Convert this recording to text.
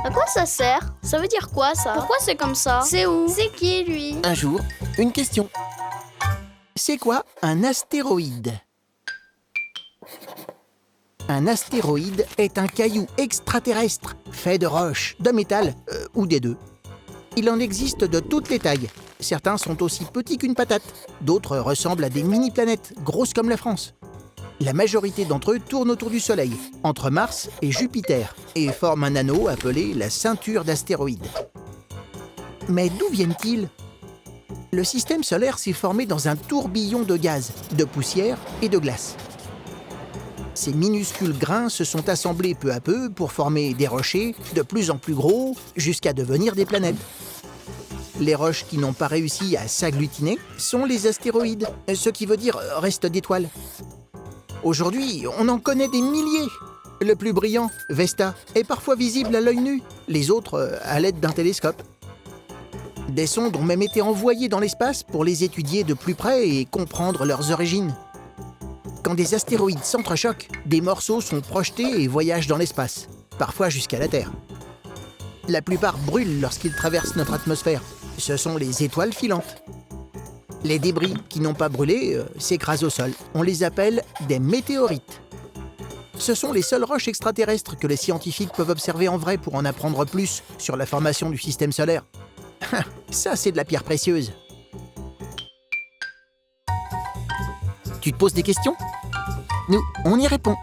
À quoi ça sert? Ça veut dire quoi, ça? Pourquoi c'est comme ça? C'est où? C'est qui, lui? Un jour, une question. C'est quoi un astéroïde? Un astéroïde est un caillou extraterrestre, fait de roches, de métal, ou des deux. Il en existe de toutes les tailles. Certains sont aussi petits qu'une patate. D'autres ressemblent à des mini-planètes, grosses comme la France. La majorité d'entre eux tournent autour du Soleil, entre Mars et Jupiter, et forment un anneau appelé la ceinture d'astéroïdes. Mais d'où viennent-ils? Le système solaire s'est formé dans un tourbillon de gaz, de poussière et de glace. Ces minuscules grains se sont assemblés peu à peu pour former des rochers de plus en plus gros jusqu'à devenir des planètes. Les roches qui n'ont pas réussi à s'agglutiner sont les astéroïdes, ce qui veut dire reste d'étoiles. Aujourd'hui, on en connaît des milliers. Le plus brillant, Vesta, est parfois visible à l'œil nu, les autres à l'aide d'un télescope. Des sondes ont même été envoyées dans l'espace pour les étudier de plus près et comprendre leurs origines. Quand des astéroïdes s'entrechoquent, des morceaux sont projetés et voyagent dans l'espace, parfois jusqu'à la Terre. La plupart brûlent lorsqu'ils traversent notre atmosphère. Ce sont les étoiles filantes. Les débris qui n'ont pas brûlé s'écrasent au sol. On les appelle des météorites. Ce sont les seules roches extraterrestres que les scientifiques peuvent observer en vrai pour en apprendre plus sur la formation du système solaire. Ça, c'est de la pierre précieuse. Tu te poses des questions? Nous, on y répond.